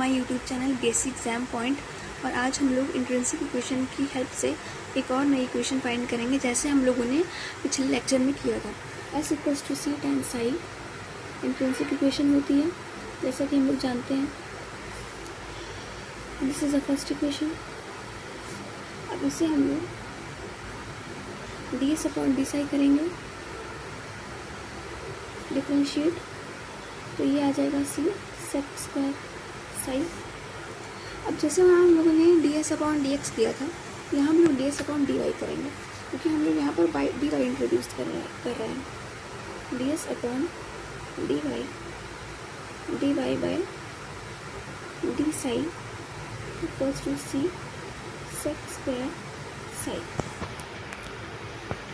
My YouTube channel basic exam point. और आज हम लोग इंट्रिंसिक इक्वेशन की हेल्प से एक और नई इक्वेशन फाइंड करेंगे, जैसे हम लोगों ने पिछले लेक्चर में किया था। S equals to C tan psi intrinsic equation होती है, जैसा कि हम लोग जानते हैं। This is the first equation. अब इसे हम लोग ds अपॉन डी साई करेंगे, डिफ्रेंशिएट, तो ये आ जाएगा सी सेक स्क्वायर साई। अब जैसे वहाँ हम लोगों ने ds अपॉन डी एक्स किया था, यहाँ हम लोग ds अपॉन डी वाई करेंगे, क्योंकि हम लोग यहाँ पर डी वाई इंट्रोड्यूस कर रहे हैं। ds upon D Y by D psi equals to C sec square psi.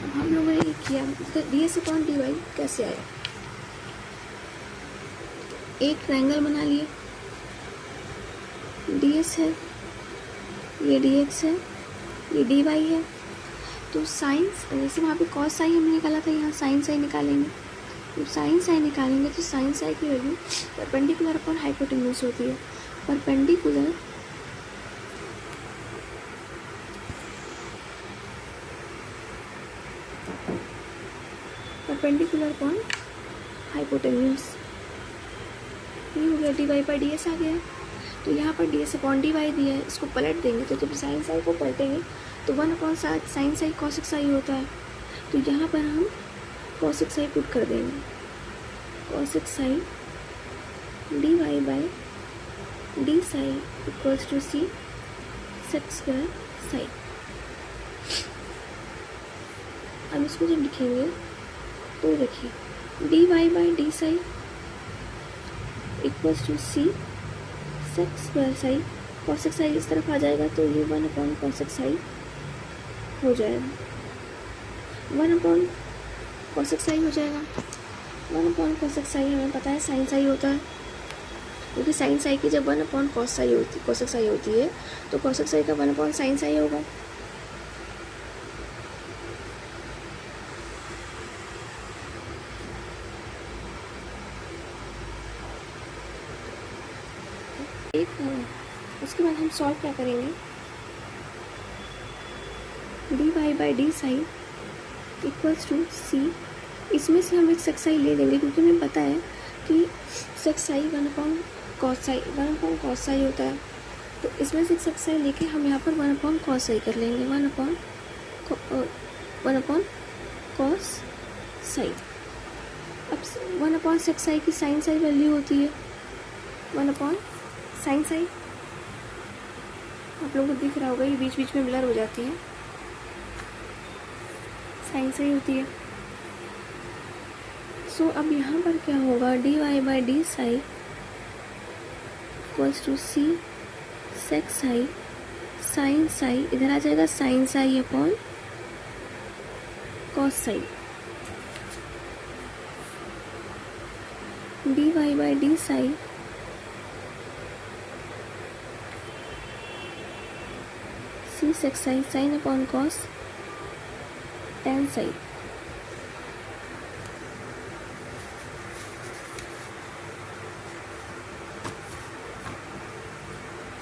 अब हम लोगों ने ये किया, तो ds अपॉन डी वाई कैसे आया? एक ट्रायंगल बना लिए, ds है, ये dx है, ये dy है। तो साइंस, जैसे वहाँ पे कॉस साई हमने निकाला था, यहाँ साइन साई निकालेंगे। जब साइन साई निकालेंगे तो साइन साई की वैल्यू परपेंडिकुलर अपॉन हाइपोटेन्यूज होती है। परपेंडिकुलर अपॉन हाइपोटेन्यूज, ये हो गया। D Y by d s आ गया। तो यहाँ पर d s upon D y दिया है, इसको पलट देंगे तो जब साइन साई को पलटेंगे तो 1 upon sine Sai cosec Sai होता है। तो यहाँ पर हम कॉसिक साई पुट कर देंगे, cosec psi D Y by D psi equals to C sec square psi. अब इसको जब लिखेंगे तो देखिए D Y by D psi equals to C sec square psi. Cosec psi इस तरफ आ जाएगा तो ये 1 अपॉन कॉसिक साई हो जाएगा, 1 अपॉन कॉसिक साई हो जाएगा। 1 अपॉन कॉसिक साई हमें पता है साइन साई होता है, क्योंकि साइन साई की जब 1 अपॉन कॉसिक साई होती है तो कॉसिक साई का 1 अपॉन साइन साई होगा। उसके बाद हम सॉल्व क्या करेंगे? D Y by D psi equals to c, इसमें से हम एक सेक साई ले लेंगे, क्योंकि हमें पता है कि सेक साई 1 अपॉन कॉस साई होता है। तो इसमें से एक सेक साई लेके हम यहाँ पर 1 अपॉन कॉस साई कर लेंगे, 1 अपॉन कॉस साई। अब 1 अपॉन सेक साई की साइन साई वैल्यू होती है 1 अपॉन साइन साई। आप लोगों को दिख रहा होगा, ये बीच बीच में ब्लर हो जाती है, साइन साई होती है। सो अब यहाँ पर क्या होगा? D Y by D psi equals to C sec psi sine psi, इधर आ जाएगा sine psi upon cos psi. D Y by D psi C sec psi sine upon cos tan psi.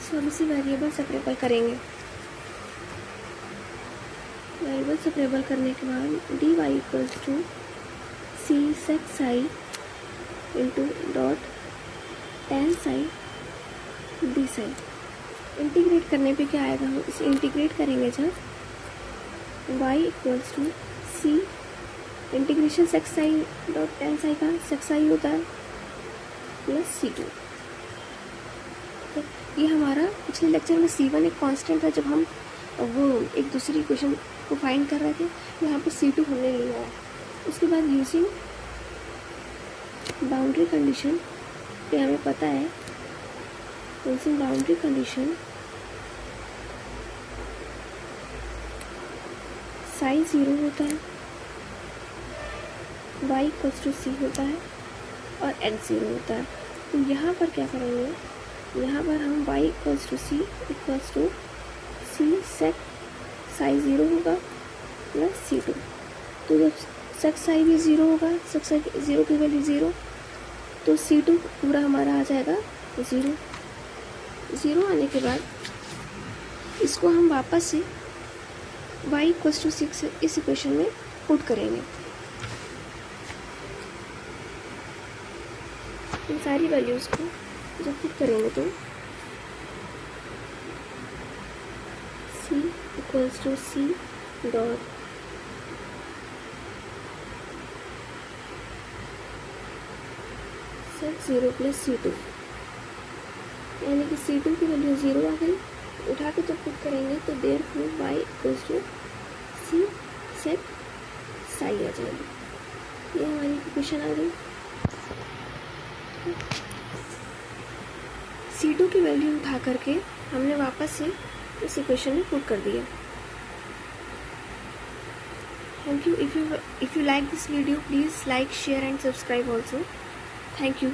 सब इसी वेरिएबल सेपरेबल करेंगे। Variable separable करने के बाद D Y equals to C sec psi into dot tan psi D psi. Integrate करने पे क्या आएगा? हम इसे इंटीग्रेट करेंगे जब y equals to C integration sec psi dot tan psi का सेक साई होता है प्लस C2। तो ये हमारा पिछले लेक्चर में C1 एक कांस्टेंट था, जब हम वो एक दूसरी इक्वेशन को फाइंड कर रहे थे, यहाँ पर C2 हमने लिया है। उसके बाद यूजिंग बाउंड्री कंडीशन पे हमें पता है, यूजिंग बाउंड्री कंडीशन साई 0 होता है, y इक्वल्स टू सी होता है और x 0 होता है। तो यहाँ पर क्या करेंगे? यहाँ पर हम y equals to c equals to C sec psi 0 होगा प्लस C2। तो जब सेक साई भी 0 होगा, सेक साई 0 की वैल्यू 0, तो C2 पूरा हमारा आ जाएगा 0। 0 आने के बाद इसको हम वापस से y इक्वल्स टू 6 इस इक्वेशन में पुट करेंगे। इन सारी वैल्यूज़ को जब पुट करेंगे तो c equals to c dot set 0 plus C2, यानी कि C2 की वैल्यू 0 आ गई। उठा के जब पुट करेंगे तो therefore y equals to c set psi आ जाएगी। ये हमारी इक्वेशन आ गई। C2 की वैल्यू उठा करके हमने वापस से इस इक्वेशन में पुट कर दिया। Thank you. If you like this video, please like, share and subscribe also. Thank you.